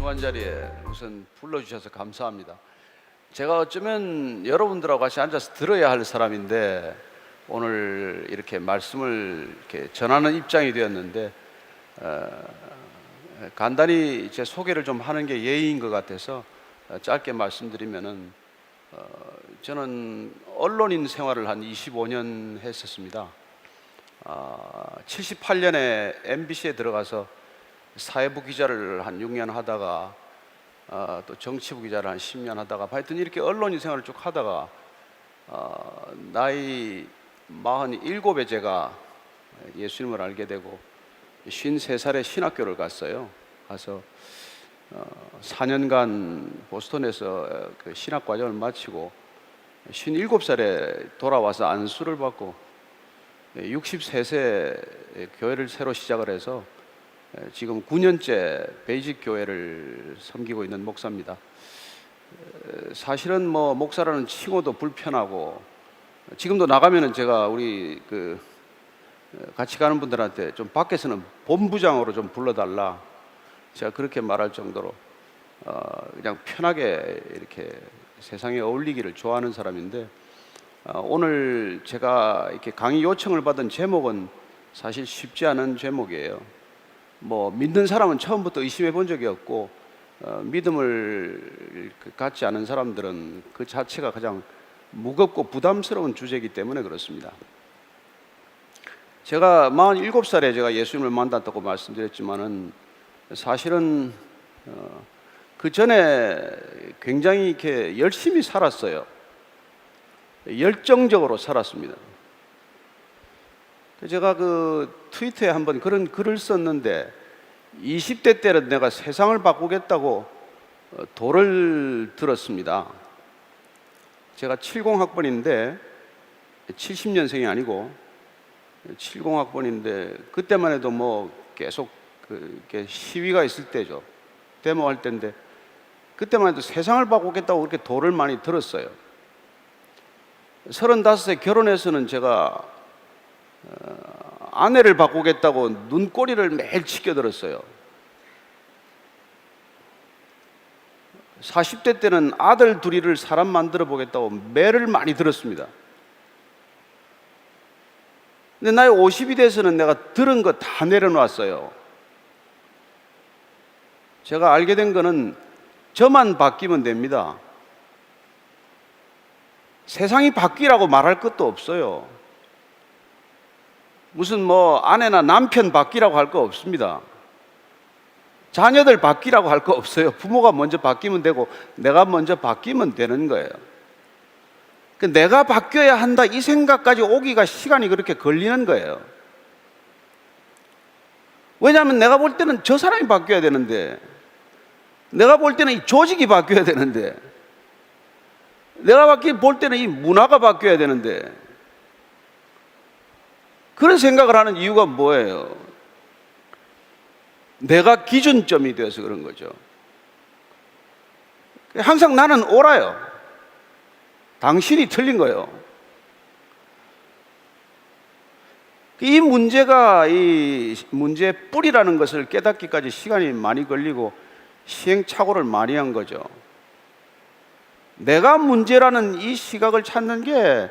중한 자리에 우선 불러주셔서 감사합니다. 제가 어쩌면 여러분들하고 같이 앉아서 들어야 할 사람인데 오늘 이렇게 말씀을 이렇게 전하는 입장이 되었는데 간단히 제 소개를 좀 하는 게 예의인 것 같아서 짧게 말씀드리면은 저는 언론인 생활을 한 25년 했었습니다. 78년에 MBC에 들어가서 사회부 기자를 한 6년 하다가 또 정치부 기자를 한 10년 하다가 하여튼 이렇게 언론인 생활을 쭉 하다가 나이 47에 제가 예수님을 알게 되고 53살에 신학교를 갔어요. 가서 4년간 보스턴에서 그 신학 과정을 마치고 57살에 돌아와서 안수를 받고 63세 교회를 새로 시작을 해서 지금 9년째 베이직 교회를 섬기고 있는 목사입니다. 사실은 뭐 목사라는 칭호도 불편하고 지금도 나가면은 제가 우리 같이 가는 분들한테 좀 밖에서는 본부장으로 좀 불러달라 제가 그렇게 말할 정도로 그냥 편하게 이렇게 세상에 어울리기를 좋아하는 사람인데 오늘 제가 이렇게 강의 요청을 받은 제목은 사실 쉽지 않은 제목이에요. 뭐 믿는 사람은 처음부터 의심해 본 적이 없고 믿음을 갖지 않은 사람들은 그 자체가 가장 무겁고 부담스러운 주제이기 때문에 그렇습니다. 제가 47살에 제가 예수님을 만났다고 말씀드렸지만은 사실은 그 전에 굉장히 이렇게 열심히 살았어요. 열정적으로 살았습니다. 제가 그 트위터에 한번 그런 글을 썼는데 20대 때는 내가 세상을 바꾸겠다고 돌을 들었습니다. 제가 70학번인데 70년생이 아니고 70학번인데 그때만 해도 뭐 계속 이렇게 시위가 있을 때죠. 데모할 때인데 그때만 해도 세상을 바꾸겠다고 그렇게 돌을 많이 들었어요. 35세 결혼해서는 제가 아내를 바꾸겠다고 눈꼬리를 매일 치켜들었어요. 40대 때는 아들 둘이를 사람 만들어 보겠다고 매를 많이 들었습니다. 근데 나이 50이 돼서는 내가 들은 거 다 내려놨어요. 제가 알게 된 거는 저만 바뀌면 됩니다. 세상이 바뀌라고 말할 것도 없어요. 무슨 뭐 아내나 남편 바뀌라고 할 거 없습니다. 자녀들 바뀌라고 할 거 없어요. 부모가 먼저 바뀌면 되고 내가 먼저 바뀌면 되는 거예요. 내가 바뀌어야 한다 이 생각까지 오기가 시간이 그렇게 걸리는 거예요. 왜냐하면 내가 볼 때는 저 사람이 바뀌어야 되는데, 내가 볼 때는 이 조직이 바뀌어야 되는데, 내가 볼 때는 이 문화가 바뀌어야 되는데, 그런 생각을 하는 이유가 뭐예요? 내가 기준점이 되어서 그런 거죠. 항상 나는 옳아요. 당신이 틀린 거예요. 이 문제가 이 문제의 뿌리라는 것을 깨닫기까지 시간이 많이 걸리고 시행착오를 많이 한 거죠. 내가 문제라는 이 시각을 찾는 게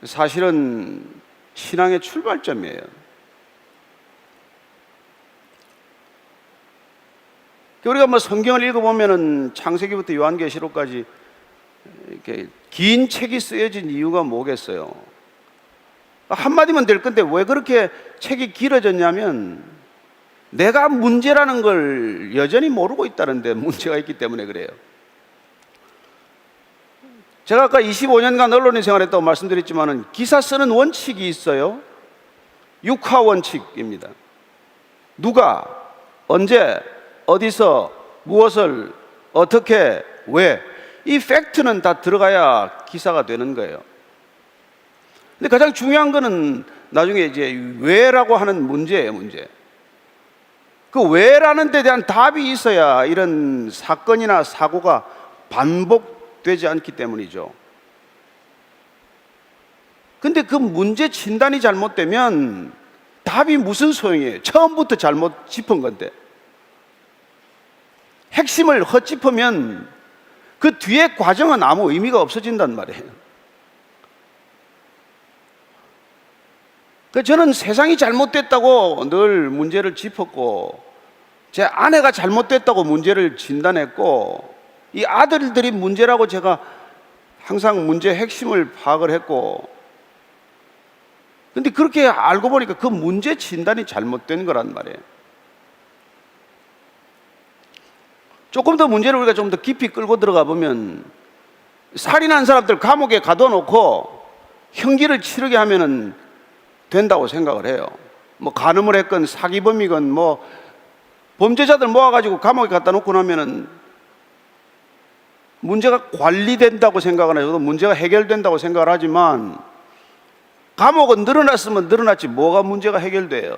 사실은 신앙의 출발점이에요. 우리가 뭐 성경을 읽어보면은 창세기부터 요한계시록까지 이렇게 긴 책이 쓰여진 이유가 뭐겠어요? 한마디면 될 건데 왜 그렇게 책이 길어졌냐면 내가 문제라는 걸 여전히 모르고 있다는데 문제가 있기 때문에 그래요. 제가 아까 25년간 언론인 생활했다고 말씀드렸지만은 기사 쓰는 원칙이 있어요. 육하 원칙입니다. 누가, 언제, 어디서, 무엇을, 어떻게, 왜, 이 팩트는 다 들어가야 기사가 되는 거예요. 근데 가장 중요한 거는 나중에 이제 왜라고 하는 문제예요, 문제. 그 왜라는 데 대한 답이 있어야 이런 사건이나 사고가 반복되지 않기 때문이죠. 근데 그 문제 진단이 잘못되면 답이 무슨 소용이에요? 처음부터 잘못 짚은 건데. 핵심을 헛짚으면 그 뒤에 과정은 아무 의미가 없어진단 말이에요. 저는 세상이 잘못됐다고 늘 문제를 짚었고, 제 아내가 잘못됐다고 문제를 진단했고, 이 아들들이 문제라고 제가 항상 문제의 핵심을 파악을 했고, 근데 그렇게 알고 보니까 그 문제 진단이 잘못된 거란 말이에요. 조금 더 문제를 우리가 좀 더 깊이 끌고 들어가 보면, 살인한 사람들 감옥에 가둬놓고 형기를 치르게 하면은 된다고 생각을 해요. 뭐 간음을 했건 사기범이건 뭐 범죄자들 모아가지고 감옥에 갖다 놓고 나면은 문제가 관리된다고 생각을 해요. 문제가 해결된다고 생각을 하지만, 감옥은 늘어났으면 늘어났지 뭐가 문제가 해결돼요.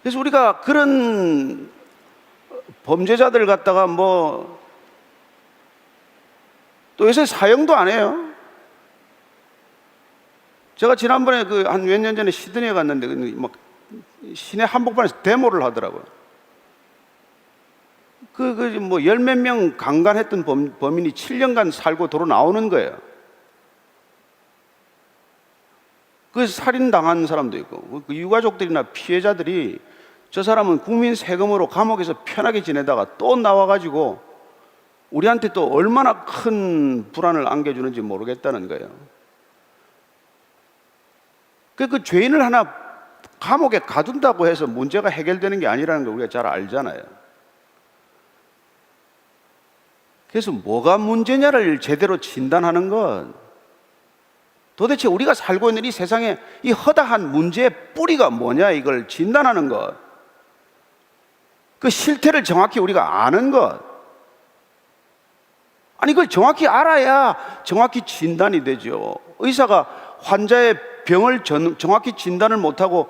그래서 우리가 그런 범죄자들 갖다가 뭐 또 요새 사형도 안 해요. 제가 지난번에 한 몇 년 전에 시드니에 갔는데 막 시내 한복판에서 데모를 하더라고요. 뭐 열 몇 명 강간했던 범인이 7년간 살고 도로 나오는 거예요. 그 살인당한 사람도 있고, 그 유가족들이나 피해자들이 저 사람은 국민 세금으로 감옥에서 편하게 지내다가 또 나와가지고 우리한테 또 얼마나 큰 불안을 안겨주는지 모르겠다는 거예요. 그 죄인을 하나 감옥에 가둔다고 해서 문제가 해결되는 게 아니라는 걸 우리가 잘 알잖아요. 그래서 뭐가 문제냐를 제대로 진단하는 건, 도대체 우리가 살고 있는 이 세상에 이 허다한 문제의 뿌리가 뭐냐, 이걸 진단하는 것, 그 실태를 정확히 우리가 아는 것, 아니 그걸 정확히 알아야 정확히 진단이 되죠. 의사가 환자의 병을 정확히 진단을 못하고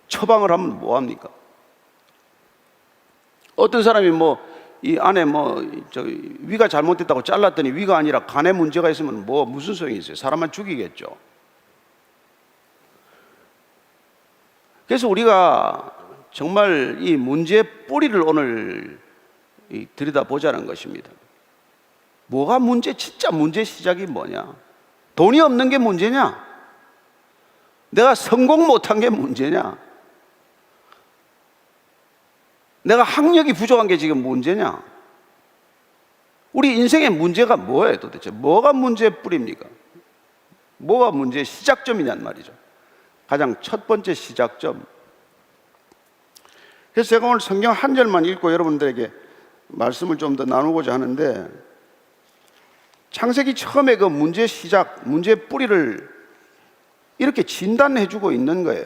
처방을 하면 뭐합니까? 어떤 사람이 이 안에 위가 잘못됐다고 잘랐더니 위가 아니라 간에 문제가 있으면 무슨 소용이 있어요? 사람만 죽이겠죠. 그래서 우리가 정말 이 문제의 뿌리를 오늘 들여다보자는 것입니다. 뭐가 진짜 문제 시작이 뭐냐? 돈이 없는 게 문제냐? 내가 성공 못한 게 문제냐? 내가 학력이 부족한 게 지금 문제냐? 우리 인생의 문제가 뭐예요 도대체? 뭐가 문제의 뿌리입니까? 뭐가 문제의 시작점이냔 말이죠. 가장 첫 번째 시작점. 그래서 제가 오늘 성경 한 절만 읽고 여러분들에게 말씀을 좀 더 나누고자 하는데, 창세기 처음에 그 문제의 시작, 문제의 뿌리를 이렇게 진단해 주고 있는 거예요.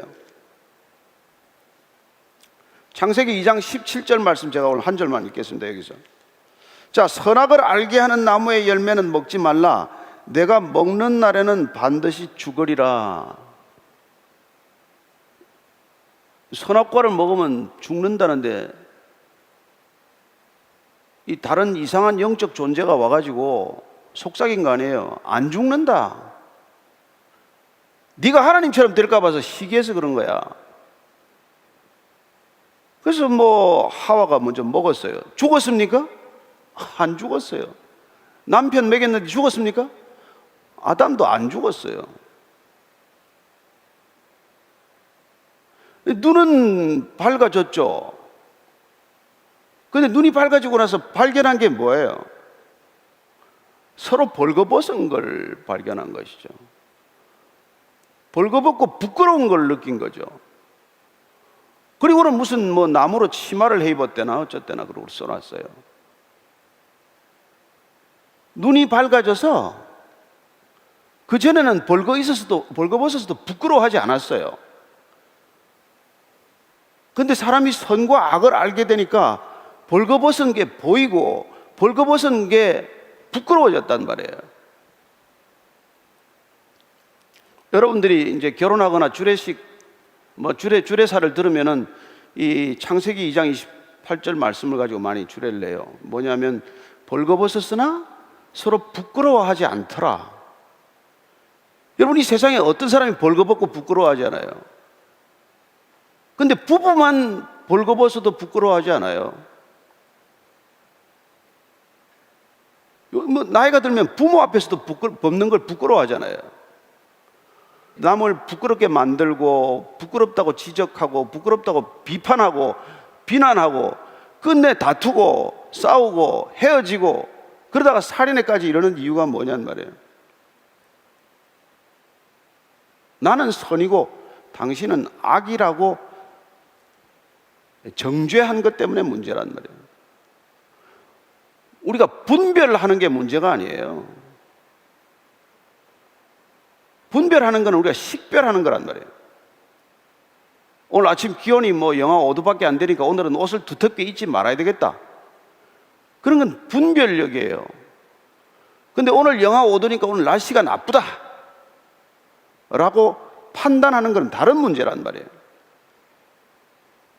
창세기 2장 17절 말씀 제가 오늘 한 절만 읽겠습니다. 여기서, 자, 선악을 알게 하는 나무의 열매는 먹지 말라. 내가 먹는 날에는 반드시 죽으리라. 선악과를 먹으면 죽는다는데, 이 다른 이상한 영적 존재가 와가지고 속삭인 거 아니에요. 안 죽는다. 네가 하나님처럼 될까 봐서 시기해서 그런 거야. 그래서 하와가 먼저 먹었어요. 죽었습니까? 안 죽었어요. 남편 먹였는데 죽었습니까? 아담도 안 죽었어요. 눈은 밝아졌죠. 근데 눈이 밝아지고 나서 발견한 게 뭐예요? 서로 벌거벗은 걸 발견한 것이죠. 벌거벗고 부끄러운 걸 느낀 거죠. 그리고는 무슨 나무로 치마를 해 입었대나 어쨌대나 그러고 써놨어요. 눈이 밝아져서 그전에는 벌거벗어서도 부끄러워하지 않았어요. 근데 사람이 선과 악을 알게 되니까 벌거벗은 게 보이고 벌거벗은 게 부끄러워졌단 말이에요. 여러분들이 이제 결혼하거나 주례사를 들으면은 이 창세기 2장 28절 말씀을 가지고 많이 주례를 내요. 뭐냐면, 벌거벗었으나 서로 부끄러워하지 않더라. 여러분, 이 세상에 어떤 사람이 벌거벗고 부끄러워하지 않아요? 근데 부부만 벌거벗어도 부끄러워하지 않아요? 뭐 나이가 들면 부모 앞에서도 벗는 걸 부끄러워하잖아요. 남을 부끄럽게 만들고 부끄럽다고 지적하고 부끄럽다고 비판하고 비난하고 끝내 다투고 싸우고 헤어지고 그러다가 살인에까지 이러는 이유가 뭐냔 말이에요. 나는 선이고 당신은 악이라고 정죄한 것 때문에 문제란 말이에요. 우리가 분별하는 게 문제가 아니에요. 분별하는 건 우리가 식별하는 거란 말이에요. 오늘 아침 기온이 뭐 영하 5도밖에 안 되니까 오늘은 옷을 두텁게 입지 말아야 되겠다. 그런 건 분별력이에요. 근데 오늘 영하 5도니까 오늘 날씨가 나쁘다 라고 판단하는 건 다른 문제란 말이에요.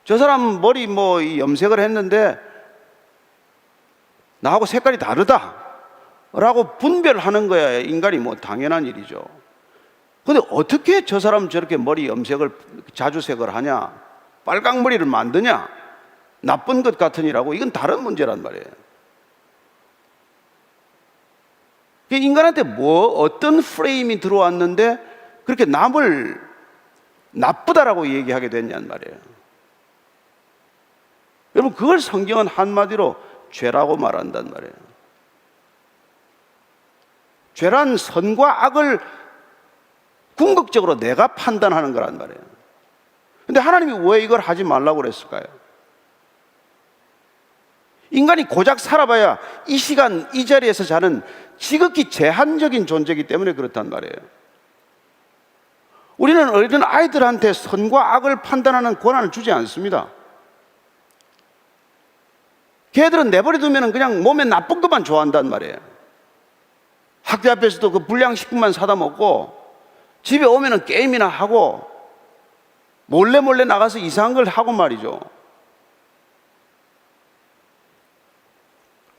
저 사람 머리 뭐 염색을 했는데 나하고 색깔이 다르다 라고 분별하는 거야 인간이 뭐 당연한 일이죠. 근데 어떻게 저 사람 저렇게 머리 염색을 자주색을 하냐, 빨강머리를 만드냐, 나쁜 것 같으니라고, 이건 다른 문제란 말이에요. 인간한테 뭐 어떤 프레임이 들어왔는데 그렇게 남을 나쁘다라고 얘기하게 됐냔 말이에요. 여러분, 그걸 성경은 한마디로 죄라고 말한단 말이에요. 죄란 선과 악을 궁극적으로 내가 판단하는 거란 말이에요. 근데 하나님이 왜 이걸 하지 말라고 그랬을까요? 인간이 고작 살아봐야 이 시간 이 자리에서 사는 지극히 제한적인 존재이기 때문에 그렇단 말이에요. 우리는 어린 아이들한테 선과 악을 판단하는 권한을 주지 않습니다. 걔들은 내버려 두면 그냥 몸에 나쁜 것만 좋아한단 말이에요. 학교 앞에서도 그 불량식품만 사다 먹고 집에 오면은 게임이나 하고 몰래 나가서 이상한 걸 하고 말이죠.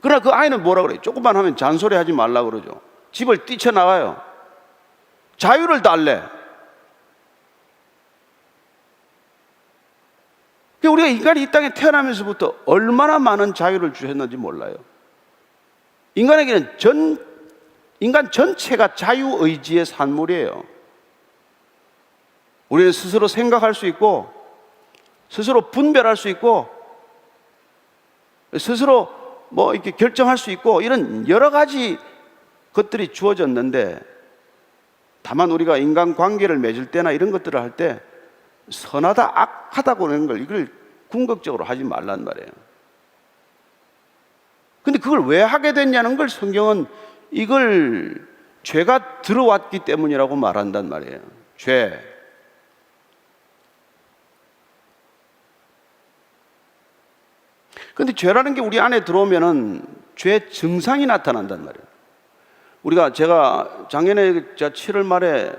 그러나 그 아이는 뭐라 그래요? 조금만 하면 잔소리 하지 말라 그러죠. 집을 뛰쳐나가요. 자유를 달래. 우리가 인간이 이 땅에 태어나면서부터 얼마나 많은 자유를 주셨는지 몰라요. 인간에게는 인간 전체가 자유의지의 산물이에요. 우리는 스스로 생각할 수 있고 스스로 분별할 수 있고 스스로 뭐 이렇게 결정할 수 있고 이런 여러 가지 것들이 주어졌는데, 다만 우리가 인간관계를 맺을 때나 이런 것들을 할 때 선하다 악하다고 하는 걸 이걸 궁극적으로 하지 말란 말이에요. 근데 그걸 왜 하게 됐냐는 걸 성경은 이걸 죄가 들어왔기 때문이라고 말한단 말이에요. 죄. 근데 죄라는 게 우리 안에 들어오면은 죄 증상이 나타난단 말이에요. 제가 작년에 7월 말에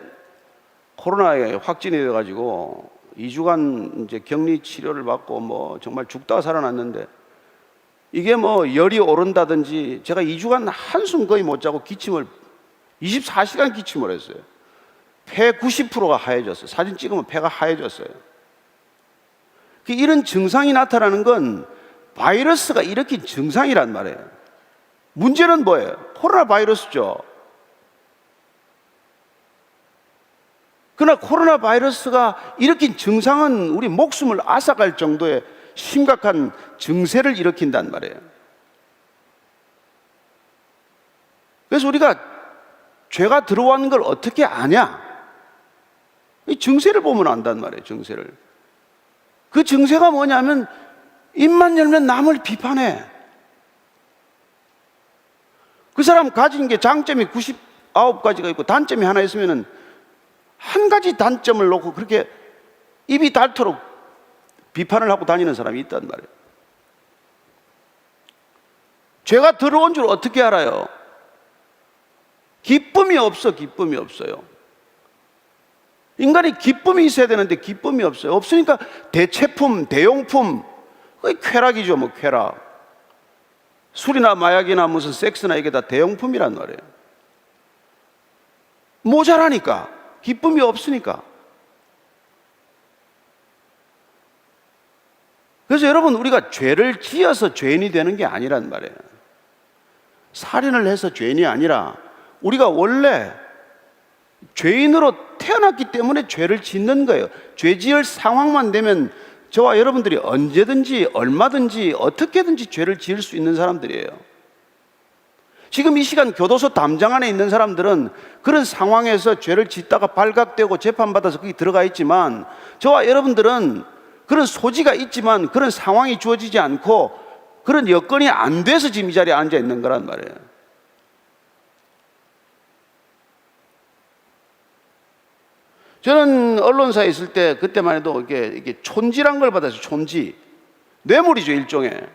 코로나에 확진이 돼가지고 2주간 이제 격리 치료를 받고 뭐 정말 죽다가 살아났는데, 이게 뭐 열이 오른다든지 제가 2주간 한숨 거의 못 자고 24시간 기침을 했어요. 폐 90%가 하얘졌어요. 사진 찍으면 폐가 하얘졌어요. 이런 증상이 나타나는 건 바이러스가 일으킨 증상이란 말이에요. 문제는 뭐예요? 코로나 바이러스죠. 그러나 코로나 바이러스가 일으킨 증상은 우리 목숨을 앗아갈 정도의 심각한 증세를 일으킨단 말이에요. 그래서 우리가 죄가 들어왔는 걸 어떻게 아냐? 이 증세를 보면 안단 말이에요. 증세를. 그 증세가 뭐냐면 입만 열면 남을 비판해. 그 사람 가진 게 장점이 99가지가 있고 단점이 하나 있으면은 한 가지 단점을 놓고 그렇게 입이 닳도록 비판을 하고 다니는 사람이 있단 말이에요. 죄가 들어온 줄 어떻게 알아요? 기쁨이 없어. 기쁨이 없어요. 인간이 기쁨이 있어야 되는데 기쁨이 없어요. 없으니까 대체품, 대용품, 그게 쾌락이죠. 뭐 쾌락. 술이나 마약이나 무슨 섹스나 이게 다 대용품이란 말이에요. 모자라니까. 기쁨이 없으니까. 그래서 여러분, 우리가 죄를 지어서 죄인이 되는 게 아니란 말이에요. 살인을 해서 죄인이 아니라 우리가 원래 죄인으로 태어났기 때문에 죄를 짓는 거예요. 죄 지을 상황만 되면 저와 여러분들이 언제든지 얼마든지 어떻게든지 죄를 지을 수 있는 사람들이에요. 지금 이 시간 교도소 담장 안에 있는 사람들은 그런 상황에서 죄를 짓다가 발각되고 재판받아서 거기 들어가 있지만, 저와 여러분들은 그런 소지가 있지만 그런 상황이 주어지지 않고 그런 여건이 안 돼서 지금 이 자리에 앉아 있는 거란 말이에요. 저는 언론사에 있을 때 그때만 해도 이게 촌지란 걸 받았어요. 촌지. 뇌물이죠, 일종의.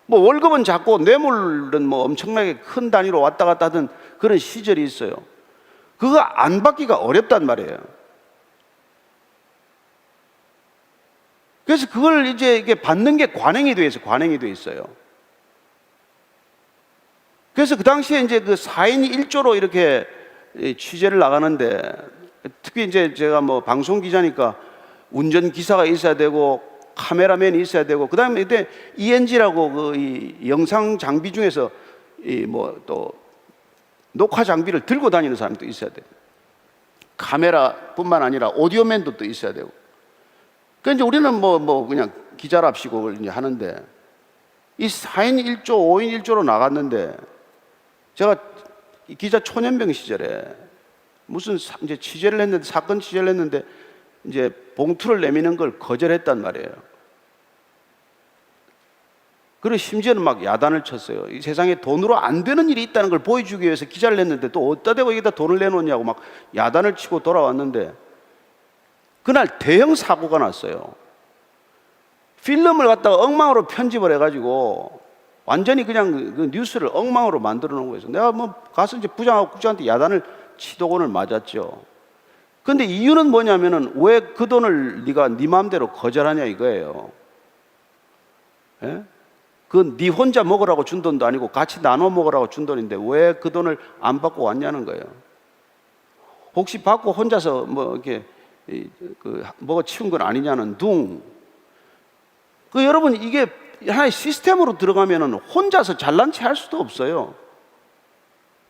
뭐 월급은 작고 뇌물은 뭐 엄청나게 큰 단위로 왔다 갔다 하던 그런 시절이 있어요. 그거 안 받기가 어렵단 말이에요. 그래서 그걸 이제 이게 받는 게 관행이 돼 있어요. 관행이 돼 있어요. 그래서 그 당시에 이제 그 4인 1조로 이렇게 취재를 나가는데, 특히 이제 제가 뭐 방송 기자니까 운전 기사가 있어야 되고 카메라맨이 있어야 되고, 그 다음에 이때 ENG라고 그 이 영상 장비 중에서 이 뭐 또 녹화 장비를 들고 다니는 사람도 있어야 돼요. 카메라뿐만 아니라 오디오맨도 또 있어야 되고. 그러니까 이제 우리는 뭐 그냥 기자랍시고 이제 하는데, 이 4인 1조, 5인 1조로 나갔는데, 제가 기자 초년병 시절에 무슨 이제 취재를 했는데, 사건 취재를 했는데 이제 봉투를 내미는 걸 거절했단 말이에요. 그리고 심지어는 막 야단을 쳤어요. 이 세상에 돈으로 안 되는 일이 있다는 걸 보여주기 위해서 기자를 했는데 또 어디다 대고 여기다 돈을 내놓냐고 막 야단을 치고 돌아왔는데, 그날 대형 사고가 났어요. 필름을 갖다가 엉망으로 편집을 해가지고 완전히 그냥 그 뉴스를 엉망으로 만들어 놓은 거예요. 내가 뭐 가서 이제 부장하고 국장한테 야단을 치도곤을 맞았죠. 근데 이유는 뭐냐면은, 왜 그 돈을 네가 네 마음대로 거절하냐 이거예요. 예? 그 네 혼자 먹으라고 준 돈도 아니고 같이 나눠 먹으라고 준 돈인데 왜 그 돈을 안 받고 왔냐는 거예요. 혹시 받고 혼자서 뭐 이렇게 그 먹어 치운 건 아니냐는 둥. 그 여러분, 이게 하나의 시스템으로 들어가면은 혼자서 잘난 체 할 수도 없어요.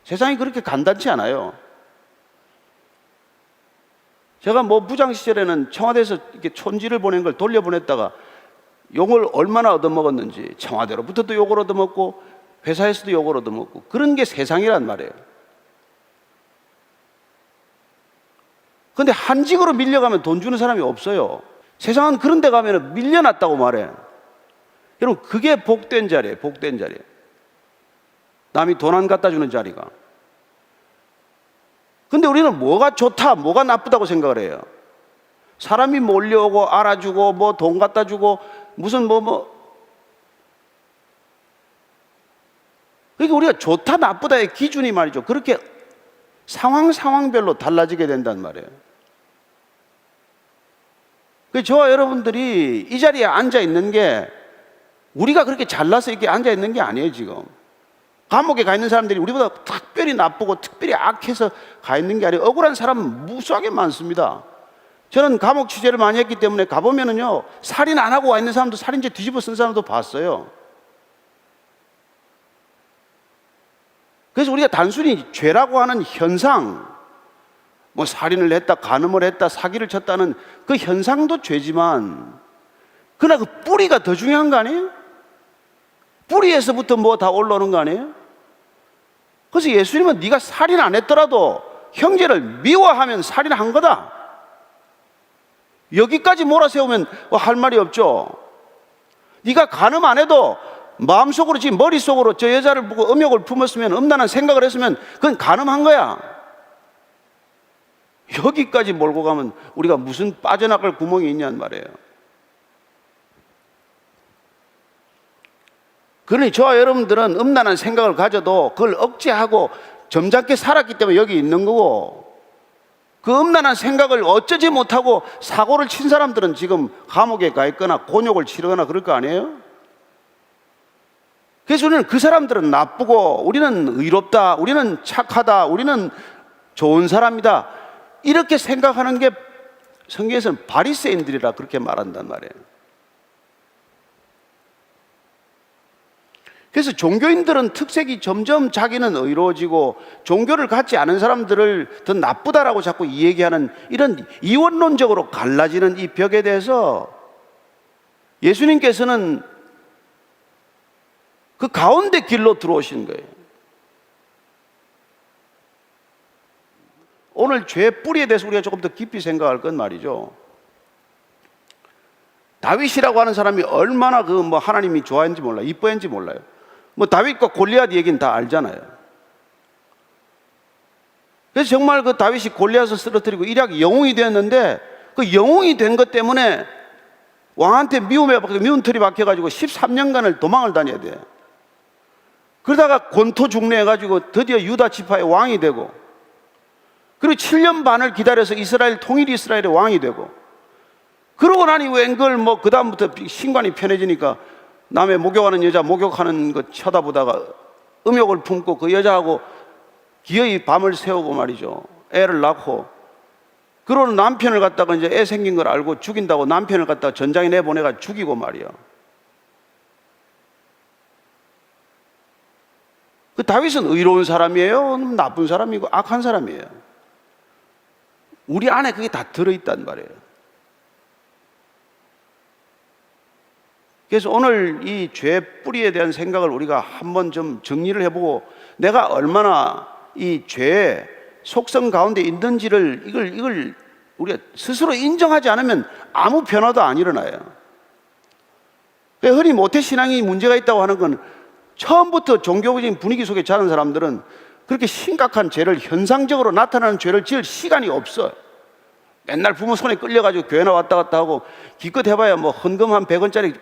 세상이 그렇게 간단치 않아요. 제가 뭐 부장 시절에는 청와대에서 이렇게 촌지를 보낸 걸 돌려보냈다가 욕을 얼마나 얻어먹었는지, 청와대로부터도 욕을 얻어먹고 회사에서도 욕을 얻어먹고, 그런 게 세상이란 말이에요. 근데 한직으로 밀려가면 돈 주는 사람이 없어요. 세상은 그런 데 가면 밀려났다고 말해. 여러분, 그게 복된 자리예요. 복된 자리. 남이 돈 안 갖다 주는 자리가. 근데 우리는 뭐가 좋다, 뭐가 나쁘다고 생각을 해요. 사람이 몰려오고 알아주고 뭐 돈 갖다 주고 무슨 그러니까 우리가 좋다 나쁘다의 기준이 말이죠, 그렇게 상황별로 달라지게 된단 말이에요. 그래서 저와 여러분들이 이 자리에 앉아 있는 게 우리가 그렇게 잘나서 이렇게 앉아 있는 게 아니에요. 지금 감옥에 가 있는 사람들이 우리보다 특별히 나쁘고 특별히 악해서 가 있는 게 아니에요. 억울한 사람은 무수하게 많습니다. 저는 감옥 취재를 많이 했기 때문에 가보면은요, 살인 안 하고 와 있는 사람도 살인죄 뒤집어 쓴 사람도 봤어요. 그래서 우리가 단순히 죄라고 하는 현상, 뭐 살인을 했다, 간음을 했다, 사기를 쳤다는 그 현상도 죄지만, 그러나 그 뿌리가 더 중요한 거 아니에요? 뿌리에서부터 뭐 다 올라오는 거 아니에요? 그래서 예수님은 네가 살인 안 했더라도 형제를 미워하면 살인한 거다, 여기까지 몰아세우면 할 말이 없죠. 네가 간음 안 해도 마음속으로, 지금 머릿속으로 저 여자를 보고 음욕을 품었으면, 음란한 생각을 했으면 그건 간음한 거야. 여기까지 몰고 가면 우리가 무슨 빠져나갈 구멍이 있냔 말이에요. 그러니 저와 여러분들은 음란한 생각을 가져도 그걸 억제하고 점잖게 살았기 때문에 여기 있는 거고, 그 음란한 생각을 어쩌지 못하고 사고를 친 사람들은 지금 감옥에 가 있거나 곤욕을 치르거나 그럴 거 아니에요? 그래서 우리는 그 사람들은 나쁘고 우리는 의롭다, 우리는 착하다, 우리는 좋은 사람이다, 이렇게 생각하는 게 성경에서는 바리새인들이라 그렇게 말한단 말이에요. 그래서 종교인들은 특색이 점점 자기는 의로워지고 종교를 갖지 않은 사람들을 더 나쁘다라고 자꾸 얘기하는 이런 이원론적으로 갈라지는 이 벽에 대해서 예수님께서는 그 가운데 길로 들어오신 거예요. 오늘 죄의 뿌리에 대해서 우리가 조금 더 깊이 생각할 건 말이죠. 다윗이라고 하는 사람이 얼마나 하나님이 좋아했는지 몰라요. 이뻐했는지 몰라요. 다윗과 골리앗 얘기는 다 알잖아요. 그래서 정말 그 다윗이 골리앗을 쓰러뜨리고 일약 영웅이 되었는데 그 영웅이 된 것 때문에 왕한테 미운털이 박혀가지고 13년간을 도망을 다녀야 돼. 그러다가 곤토중래해가지고 드디어 유다 지파의 왕이 되고, 그리고 7년 반을 기다려서 이스라엘 통일 이스라엘의 왕이 되고, 그러고 나니 웬걸 그 다음부터 신관이 편해지니까 남의 목욕하는 여자 목욕하는 거 쳐다보다가 음욕을 품고 그 여자하고 기어이 밤을 새우고 말이죠. 애를 낳고, 그러는 남편을 갖다가 이제 애 생긴 걸 알고 죽인다고 남편을 갖다가 전장에 내보내가 죽이고 말이야. 그 다윗은 의로운 사람이에요? 나쁜 사람이고 악한 사람이에요? 우리 안에 그게 다 들어있단 말이에요. 그래서 오늘 이 죄의 뿌리에 대한 생각을 우리가 한번 좀 정리를 해보고, 내가 얼마나 이 죄의 속성 가운데 있는지를 이걸 우리가 스스로 인정하지 않으면 아무 변화도 안 일어나요. 흔히 모태신앙이 문제가 있다고 하는 건, 처음부터 종교적인 분위기 속에 자란 사람들은 그렇게 심각한 죄를, 현상적으로 나타나는 죄를 지을 시간이 없어요. 맨날 부모 손에 끌려가지고 교회나 왔다 갔다 하고, 기껏 해봐야 헌금 한 100원짜리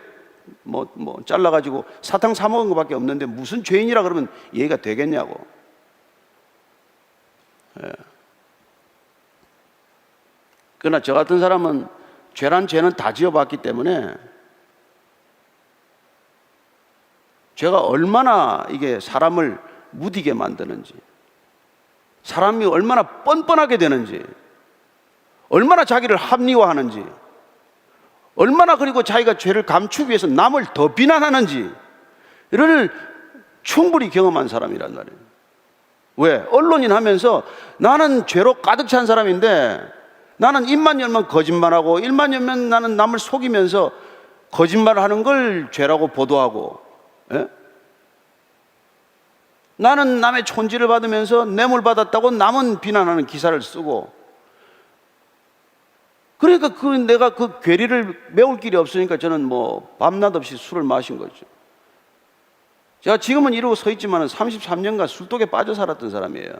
잘라가지고 사탕 사 먹은 것밖에 없는데 무슨 죄인이라 그러면 이해가 되겠냐고. 예. 그러나 저 같은 사람은 죄란 죄는 다 지어봤기 때문에, 죄가 얼마나 이게 사람을 무디게 만드는지, 사람이 얼마나 뻔뻔하게 되는지, 얼마나 자기를 합리화하는지, 얼마나 그리고 자기가 죄를 감추기 위해서 남을 더 비난하는지, 이를 충분히 경험한 사람이란 말이에요. 왜? 언론인 하면서 나는 죄로 가득 찬 사람인데, 나는 입만 열면 거짓말하고, 입만 열면 나는 남을 속이면서 거짓말을 하는 걸 죄라고 보도하고, 예? 나는 남의 촌지를 받으면서 뇌물 받았다고 남은 비난하는 기사를 쓰고, 그러니까 내가 그 괴리를 메울 길이 없으니까 저는 밤낮 없이 술을 마신 거죠. 제가 지금은 이러고 서 있지만 33년간 술독에 빠져 살았던 사람이에요.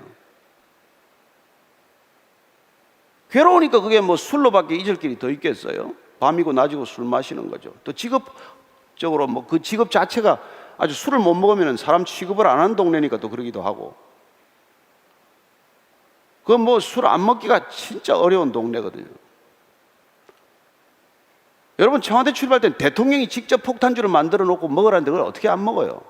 괴로우니까 그게 술로밖에 잊을 길이 더 있겠어요? 밤이고 낮이고 술 마시는 거죠. 또 직업적으로 그 직업 자체가 아주 술을 못 먹으면 사람 취급을 안 하는 동네니까 또 그러기도 하고. 술 안 먹기가 진짜 어려운 동네거든요. 여러분, 청와대 출발할 때 대통령이 직접 폭탄주를 만들어 놓고 먹으라는데 그걸 어떻게 안 먹어요?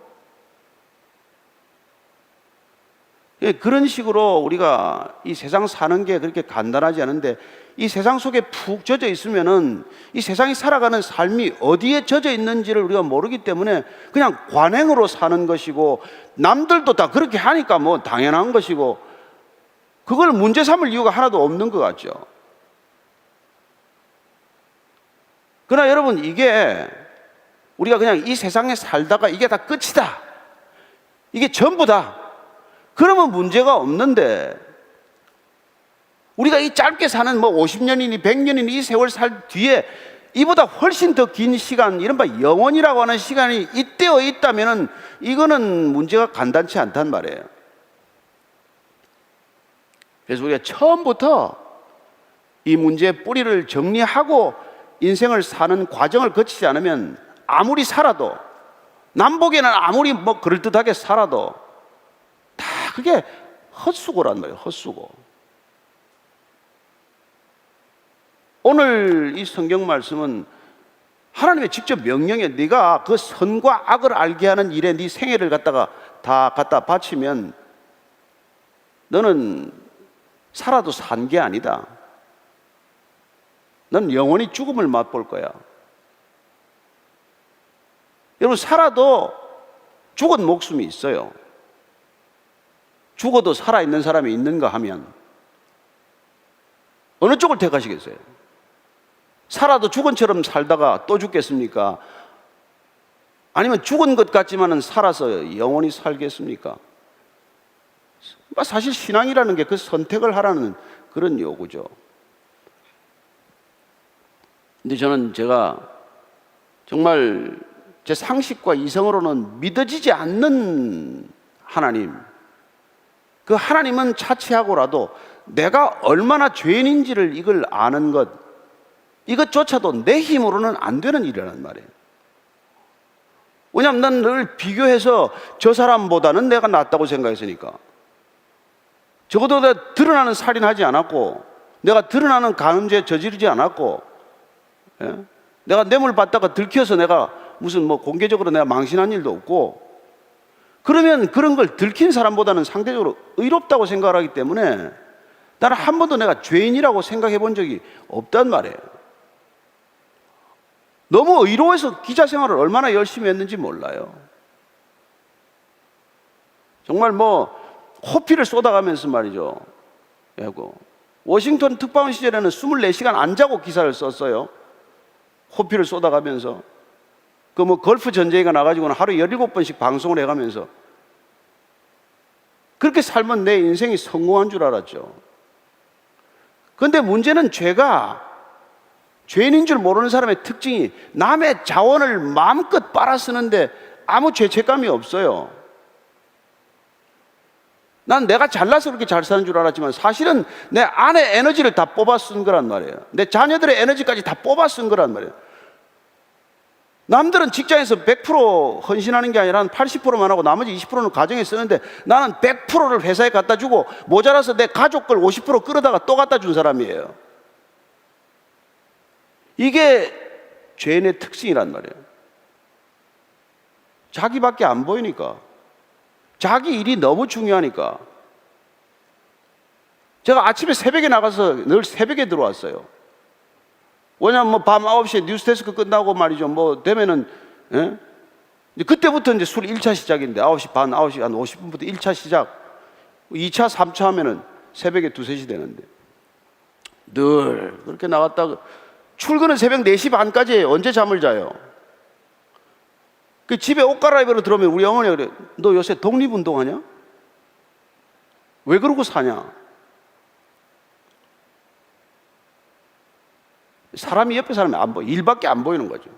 그런 식으로 우리가 이 세상 사는 게 그렇게 간단하지 않은데, 이 세상 속에 푹 젖어 있으면은 이 세상이 살아가는 삶이 어디에 젖어 있는지를 우리가 모르기 때문에 그냥 관행으로 사는 것이고, 남들도 다 그렇게 하니까 당연한 것이고, 그걸 문제 삼을 이유가 하나도 없는 것 같죠. 그러나 여러분, 이게 우리가 그냥 이 세상에 살다가 이게 다 끝이다, 이게 전부다, 그러면 문제가 없는데, 우리가 이 짧게 사는 50년이니 100년이니 이 세월 살 뒤에 이보다 훨씬 더 긴 시간, 이른바 영원이라고 하는 시간이 잇대어 있다면 이거는 문제가 간단치 않단 말이에요. 그래서 우리가 처음부터 이 문제의 뿌리를 정리하고 인생을 사는 과정을 거치지 않으면, 아무리 살아도, 남보기에는 아무리 그럴듯하게 살아도 다 그게 헛수고란 말이에요. 헛수고. 오늘 이 성경 말씀은 하나님의 직접 명령에, 네가 그 선과 악을 알게 하는 일에 네 생애를 다 갖다 바치면 너는 살아도 산 게 아니다. 넌 영원히 죽음을 맛볼 거야. 여러분, 살아도 죽은 목숨이 있어요. 죽어도 살아있는 사람이 있는가 하면 어느 쪽을 택하시겠어요? 살아도 죽은처럼 살다가 또 죽겠습니까? 아니면 죽은 것 같지만은 살아서 영원히 살겠습니까? 사실 신앙이라는 게 그 선택을 하라는 그런 요구죠. 근데 저는 제가 정말 제 상식과 이성으로는 믿어지지 않는 하나님, 그 하나님은 차치하고라도 내가 얼마나 죄인인지를 이걸 아는 것, 이것조차도 내 힘으로는 안 되는 일이란 말이에요. 왜냐하면 난 늘 비교해서 저 사람보다는 내가 낫다고 생각했으니까. 적어도 내가 드러나는 살인하지 않았고, 내가 드러나는 간음죄 저지르지 않았고, 예? 내가 뇌물 받다가 들켜서 내가 무슨 뭐 공개적으로 내가 망신한 일도 없고, 그러면 그런 걸 들킨 사람보다는 상대적으로 의롭다고 생각을 하기 때문에 나는 한 번도 내가 죄인이라고 생각해 본 적이 없단 말이에요. 너무 의로워서 기자 생활을 얼마나 열심히 했는지 몰라요. 정말 뭐 호피를 쏟아가면서 말이죠. 워싱턴 특파원 시절에는 24시간 안 자고 기사를 썼어요. 호피를 쏟아가면서. 그 뭐 걸프 전쟁이가 나가지고는 하루에 17번씩 방송을 해가면서. 그렇게 살면 내 인생이 성공한 줄 알았죠. 그런데 문제는 죄인인 줄 모르는 사람의 특징이 남의 자원을 마음껏 빨아쓰는데 아무 죄책감이 없어요. 난 내가 잘나서 그렇게 잘 사는 줄 알았지만 사실은 내 안의 에너지를 다 뽑아 쓴 거란 말이에요. 내 자녀들의 에너지까지 다 뽑아 쓴 거란 말이에요. 남들은 직장에서 100% 헌신하는 게 아니라 한 80%만 하고 나머지 20%는 가정에 쓰는데 나는 100%를 회사에 갖다 주고 모자라서 내 가족 걸 50% 끌어다가 또 갖다 준 사람이에요. 이게 죄인의 특징이란 말이에요. 자기밖에 안 보이니까. 자기 일이 너무 중요하니까. 제가 아침에 새벽에 나가서 늘 새벽에 들어왔어요. 왜냐면 뭐 밤 9시에 뉴스데스크 끝나고 말이죠. 뭐 되면은, 예? 그때부터 이제 술 1차 시작인데 9시 반, 9시 한 50분부터 1차 시작. 2차, 3차 하면은 새벽에 2, 3시 되는데. 늘 그렇게 나갔다가 출근은 새벽 4시 반까지 해요. 언제 잠을 자요? 그 집에 옷 갈아입으러 들어오면 우리 어머니가 그래. 너 요새 독립운동하냐? 왜 그러고 사냐? 사람이 옆에 사람이 안 보여. 일밖에 안 보이는 거죠.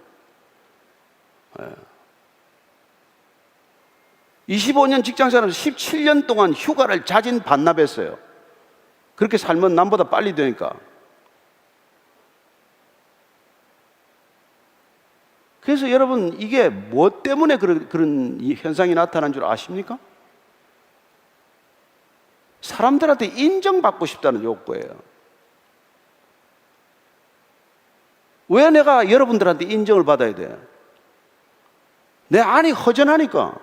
25년 직장생활 17년 동안 휴가를 자진 반납했어요. 그렇게 살면 남보다 빨리 되니까. 그래서 여러분 이게 뭐 때문에 그런 현상이 나타난 줄 아십니까? 사람들한테 인정받고 싶다는 욕구예요. 왜 내가 여러분들한테 인정을 받아야 돼? 내 안이 허전하니까.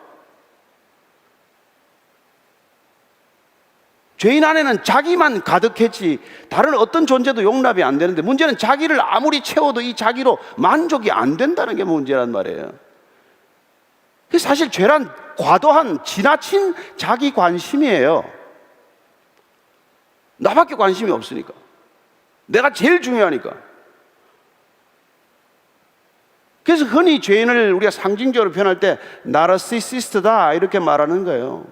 죄인 안에는 자기만 가득했지 다른 어떤 존재도 용납이 안 되는데 문제는 자기를 아무리 채워도 이 자기로 만족이 안 된다는 게 문제란 말이에요. 사실 죄란 과도한 지나친 자기 관심이에요. 나밖에 관심이 없으니까. 내가 제일 중요하니까. 그래서 흔히 죄인을 우리가 상징적으로 표현할 때 나르시시스트다 이렇게 말하는 거예요.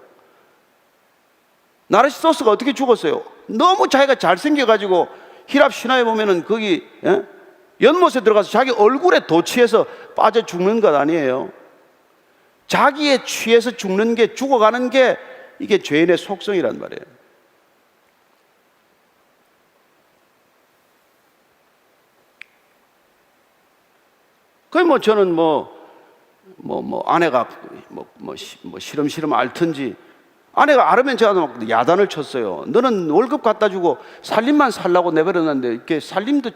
나르시소스가 어떻게 죽었어요? 너무 자기가 잘생겨가지고 히랍 신화에 보면은 거기 연못에 들어가서 자기 얼굴에 도취해서 빠져 죽는 것 아니에요. 자기에 취해서 죽는 게, 죽어가는 게 이게 죄인의 속성이란 말이에요. 거의 뭐 저는 아내가 시름시름 앓든지 아내가 앓으면 제가 막 야단을 쳤어요. 너는 월급 갖다 주고 살림만 살라고 내버렸는데 이렇게 살림도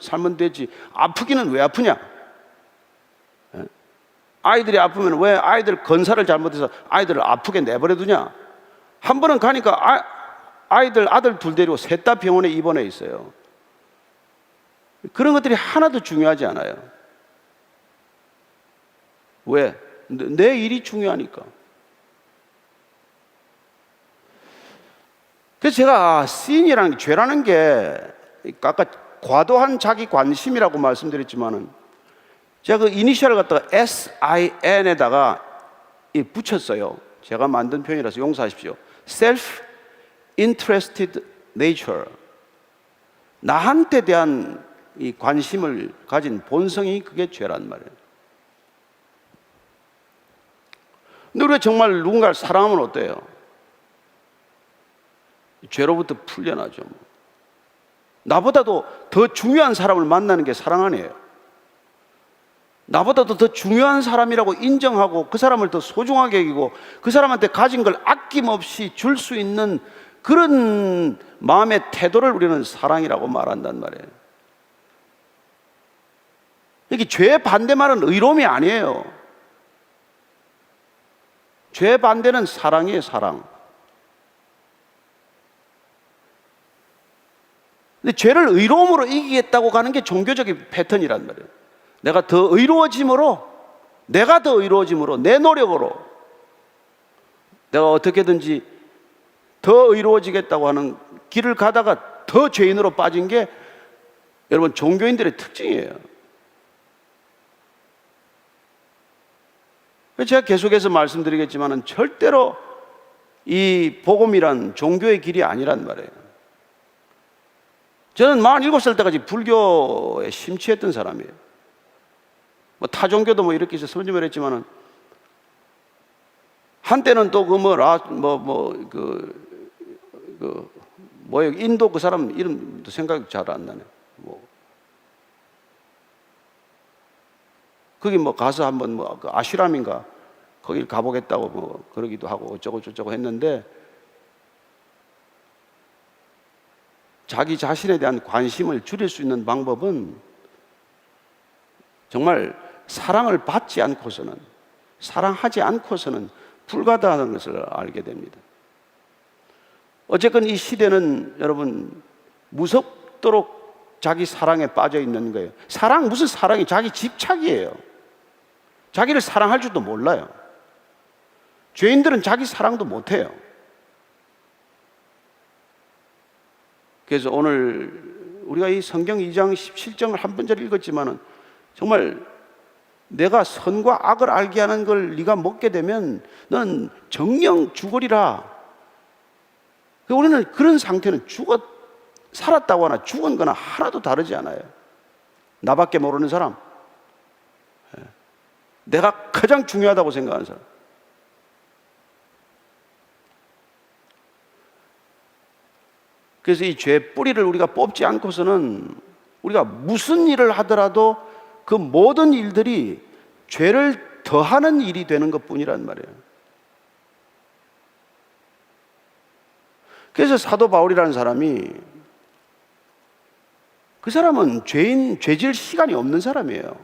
살면 되지 아프기는 왜 아프냐? 아이들이 아프면 왜 아이들 건사를 잘못해서 아이들을 아프게 내버려두냐? 한 번은 가니까 아들 둘 데리고 셋 다 병원에 입원해 있어요. 그런 것들이 하나도 중요하지 않아요. 왜? 내 일이 중요하니까. 그래서 제가 신이라는 게, 죄라는 게 아까 과도한 자기 관심이라고 말씀드렸지만은 제가 그 이니셜을 갖다가 SIN에다가 붙였어요. 제가 만든 표현이라서 용서하십시오. Self Interested Nature. 나한테 대한 이 관심을 가진 본성이 그게 죄란 말이에요. 근데 우리가 정말 누군가를 사랑하면 어때요? 죄로부터 풀려나죠. 나보다도 더 중요한 사람을 만나는 게 사랑 아니에요. 나보다도 더 중요한 사람이라고 인정하고 그 사람을 더 소중하게 여기고 그 사람한테 가진 걸 아낌없이 줄 수 있는 그런 마음의 태도를 우리는 사랑이라고 말한단 말이에요. 이게 죄 반대말은 의로움이 아니에요. 죄 반대는 사랑이에요, 사랑. 근데 죄를 의로움으로 이기겠다고 가는 게 종교적인 패턴이란 말이에요. 내가 더 의로워짐으로, 내 노력으로 내가 어떻게든지 더 의로워지겠다고 하는 길을 가다가 더 죄인으로 빠진 게 여러분 종교인들의 특징이에요. 제가 계속해서 말씀드리겠지만 절대로 이 복음이란 종교의 길이 아니란 말이에요. 저는 47살 때까지 불교에 심취했던 사람이에요. 뭐 타종교도 뭐 이렇게 해서 설명을 했지만은 한때는 또 인도 그 사람 이름도 생각이 잘 안 나네. 거기 가서 한번 그 아슈람인가 거길 가보겠다고 그러기도 하고 어쩌고 저쩌고 했는데 자기 자신에 대한 관심을 줄일 수 있는 방법은 정말 사랑을 받지 않고서는, 사랑하지 않고서는 불가능하다는 것을 알게 됩니다. 어쨌건 이 시대는 여러분 무섭도록 자기 사랑에 빠져 있는 거예요. 무슨 사랑이 자기 집착이에요. 자기를 사랑할 줄도 몰라요. 죄인들은 자기 사랑도 못해요. 그래서 오늘 우리가 이 성경 2장 17장을 한 번짜리 읽었지만은 정말 내가 선과 악을 알게 하는 걸 네가 먹게 되면 넌 정령 죽으리라. 우리는 그런 상태는 살았다고 하나 죽은 거나 하나도 다르지 않아요. 나밖에 모르는 사람, 내가 가장 중요하다고 생각하는 사람. 그래서 이 죄 뿌리를 우리가 뽑지 않고서는 우리가 무슨 일을 하더라도 그 모든 일들이 죄를 더하는 일이 되는 것뿐이란 말이에요. 그래서 사도 바울이라는 사람이, 그 사람은 죄질 시간이 없는 사람이에요.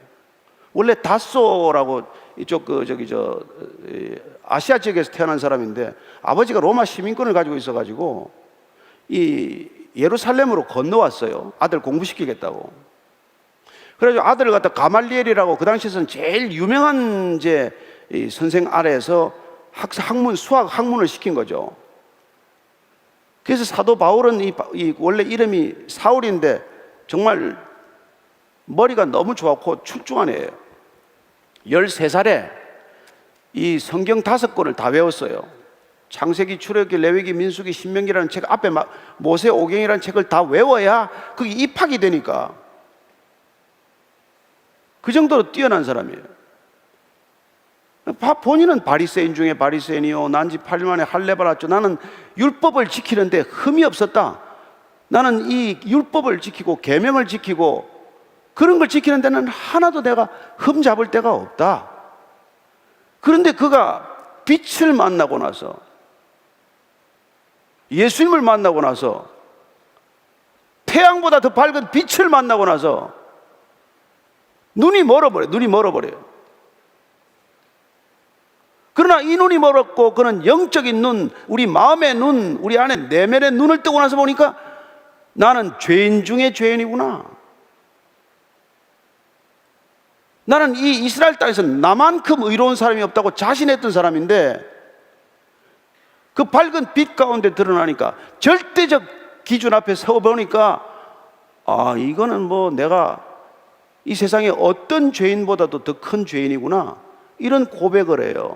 원래 다소라고 이쪽 아시아 지역에서 태어난 사람인데 아버지가 로마 시민권을 가지고 있어가지고 이 예루살렘으로 건너왔어요. 아들 공부시키겠다고. 그래서 아들을 갖다 가말리엘이라고 그 당시에서는 제일 유명한 이 선생 아래에서 수학 학문을 시킨 거죠. 그래서 사도 바울은 원래 이름이 사울인데 정말 머리가 너무 좋았고 출중한 애예요. 13살에 이 성경 5권을 다 외웠어요. 창세기, 출애굽기, 레위기, 민수기, 신명기라는 책 앞에 모세오경이라는 책을 다 외워야 그게 입학이 되니까. 그 정도로 뛰어난 사람이에요. 본인은 바리새인 중에 바리새인이요, 난지 8일 만에 할례 받았죠. 나는 율법을 지키는데 흠이 없었다. 나는 이 율법을 지키고 계명을 지키고 그런 걸 지키는 데는 하나도 내가 흠 잡을 데가 없다. 그런데 그가 빛을 만나고 나서, 예수님을 만나고 나서, 태양보다 더 밝은 빛을 만나고 나서 눈이 멀어버려요. 그러나 이 눈이 멀었고 그는 영적인 눈, 우리 마음의 눈, 우리 안에 내면의 눈을 뜨고 나서 보니까 나는 죄인 중에 죄인이구나. 나는 이 이스라엘 땅에서 나만큼 의로운 사람이 없다고 자신했던 사람인데 그 밝은 빛 가운데 드러나니까 절대적 기준 앞에 서보니까 이거는 뭐 내가 이 세상에 어떤 죄인보다도 더 큰 죄인이구나, 이런 고백을 해요.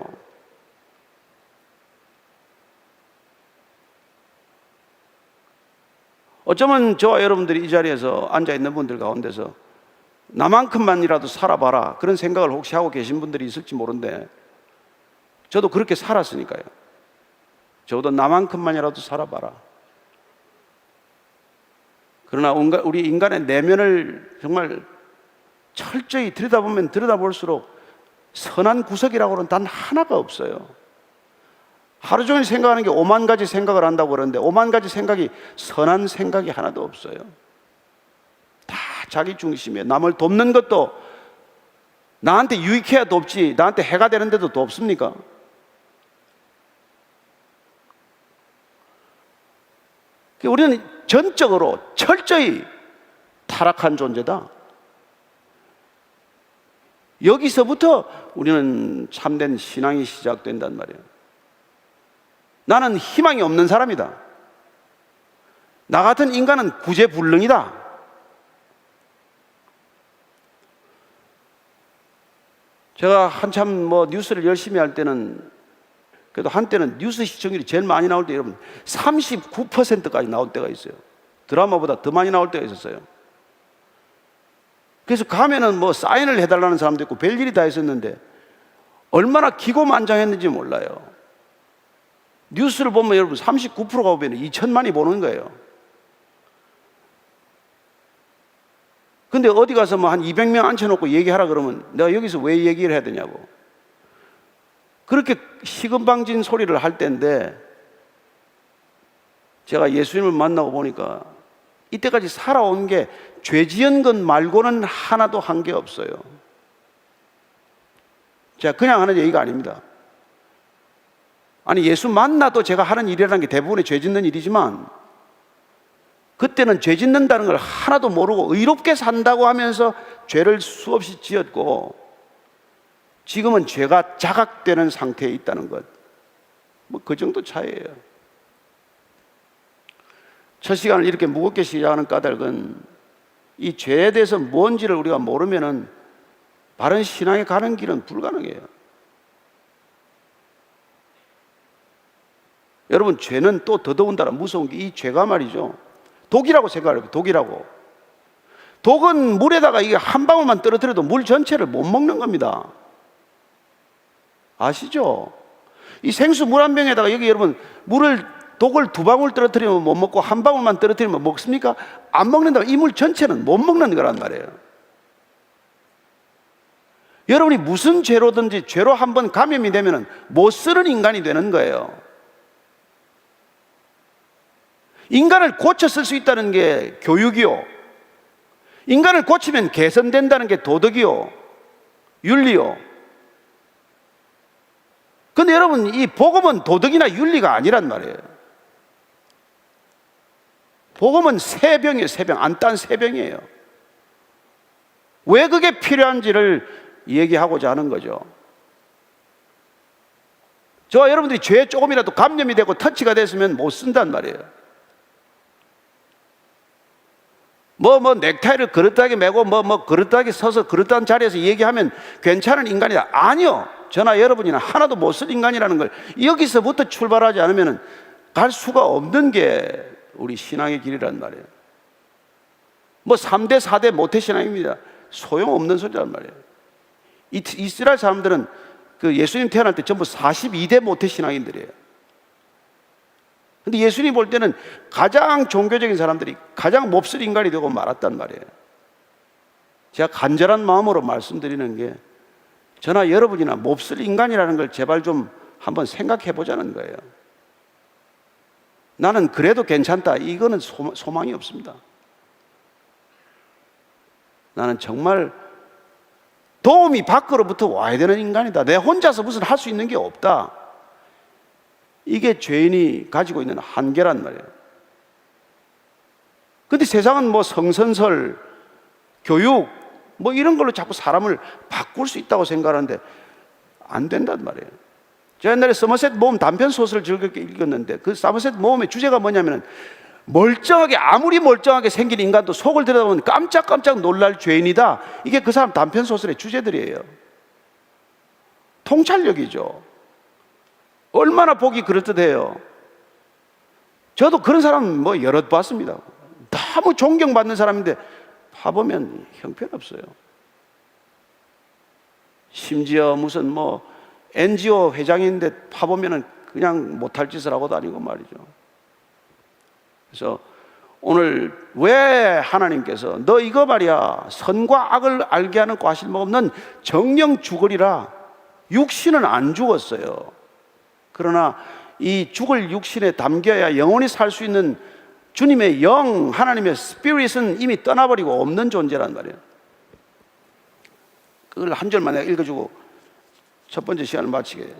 어쩌면 저와 여러분들이 이 자리에서 앉아있는 분들 가운데서 나만큼만이라도 살아봐라, 그런 생각을 혹시 하고 계신 분들이 있을지 모르는데 저도 그렇게 살았으니까요. 적어도 나만큼만이라도 살아봐라. 그러나 우리 인간의 내면을 정말 철저히 들여다보면 들여다볼수록 선한 구석이라고는 단 하나가 없어요. 하루 종일 생각하는 게 5만 가지 생각을 한다고 그러는데 5만 가지 생각이 선한 생각이 하나도 없어요. 다 자기 중심이에요. 남을 돕는 것도 나한테 유익해야 돕지 나한테 해가 되는데도 돕습니까? 우리는 전적으로 철저히 타락한 존재다. 여기서부터 우리는 참된 신앙이 시작된단 말이에요. 나는 희망이 없는 사람이다. 나 같은 인간은 구제불능이다. 제가 한참 뉴스를 열심히 할 때는, 그래도 한때는 뉴스 시청률이 제일 많이 나올 때 여러분 39%까지 나올 때가 있어요. 드라마보다 더 많이 나올 때가 있었어요. 그래서 가면은 사인을 해달라는 사람도 있고 별일이 다 있었는데 얼마나 기고만장했는지 몰라요. 뉴스를 보면 여러분 39%가 보면 2천만이 보는 거예요. 근데 어디 가서 한 200명 앉혀놓고 얘기하라 그러면 내가 여기서 왜 얘기를 해야 되냐고. 그렇게 시금방진 소리를 할 때인데 제가 예수님을 만나고 보니까 이때까지 살아온 게 죄 지은 것 말고는 하나도 한 게 없어요. 제가 그냥 하는 얘기가 아닙니다. 아니, 예수 만나도 제가 하는 일이라는 게 대부분의 죄 짓는 일이지만 그때는 죄 짓는다는 걸 하나도 모르고 의롭게 산다고 하면서 죄를 수없이 지었고 지금은 죄가 자각되는 상태에 있다는 것, 그 정도 차이예요. 첫 시간을 이렇게 무겁게 시작하는 까닭은 이 죄에 대해서 뭔지를 우리가 모르면은 바른 신앙에 가는 길은 불가능해요. 여러분, 죄는 또 더더군다나 무서운 게 이 죄가 말이죠, 독이라고 생각해요. 독이라고. 독은 물에다가 이게 한 방울만 떨어뜨려도 물 전체를 못 먹는 겁니다. 아시죠? 이 생수 물 한 병에다가 여기 여러분 독을 2방울 떨어뜨리면 못 먹고 한 방울만 떨어뜨리면 먹습니까? 안 먹는다고 이 물 전체는 못 먹는 거란 말이에요. 여러분이 무슨 죄로든지 죄로 한번 감염이 되면 못 쓰는 인간이 되는 거예요. 인간을 고쳐 쓸 수 있다는 게 교육이요, 인간을 고치면 개선된다는 게 도덕이요, 윤리요. 근데 여러분, 이 복음은 도덕이나 윤리가 아니란 말이에요. 복음은 새병이에요. 새병. 안 딴 새병이에요. 왜 그게 필요한지를 얘기하고자 하는 거죠. 저와 여러분들이 죄에 조금이라도 감염이 되고 터치가 됐으면 못 쓴단 말이에요. 넥타이를 그릇하게 매고 그릇하게 서서 그릇한 자리에서 얘기하면 괜찮은 인간이다. 아니요. 저나 여러분이나 하나도 못 쓸 인간이라는 걸 여기서부터 출발하지 않으면 갈 수가 없는 게 우리 신앙의 길이란 말이에요. 3대 4대 모태신앙입니다. 소용없는 소리란 말이에요. 이스라엘 사람들은 그 예수님 태어날 때 전부 42대 모태신앙인들이에요. 근데 예수님 볼 때는 가장 종교적인 사람들이 가장 몹쓸 인간이 되고 말았단 말이에요. 제가 간절한 마음으로 말씀드리는 게 저나 여러분이나 몹쓸 인간이라는 걸 제발 좀 한번 생각해 보자는 거예요. 나는 그래도 괜찮다, 이거는 소망이 없습니다. 나는 정말 도움이 밖으로부터 와야 되는 인간이다. 내 혼자서 무슨 할 수 있는 게 없다. 이게 죄인이 가지고 있는 한계란 말이에요. 근데 세상은 성선설, 교육, 뭐 이런 걸로 자꾸 사람을 바꿀 수 있다고 생각하는데 안 된단 말이에요. 제가 옛날에 서머셋 모험 단편 소설을 즐겁게 읽었는데 그 서머셋 모험의 주제가 뭐냐면 멀쩡하게, 아무리 멀쩡하게 생긴 인간도 속을 들여다보면 깜짝깜짝 놀랄 죄인이다. 이게 그 사람 단편 소설의 주제들이에요. 통찰력이죠. 얼마나 보기 그럴듯해요. 저도 그런 사람 뭐 여럿 봤습니다. 너무 존경받는 사람인데 봐보면 형편없어요. 심지어 무슨 뭐 NGO 회장인데 봐보면은 그냥 못할 짓을 하고 다니고 말이죠. 그래서 오늘 왜 하나님께서 너 이거 말이야, 선과 악을 알게 하는 과실 먹으면 넌 정령 죽으리라. 육신은 안 죽었어요. 그러나 이 죽을 육신에 담겨야 영원히 살 수 있는 주님의 영, 하나님의 스피릿은 이미 떠나버리고 없는 존재란 말이에요. 그걸 한 절만 내가 읽어주고 첫 번째 시간을 마치게.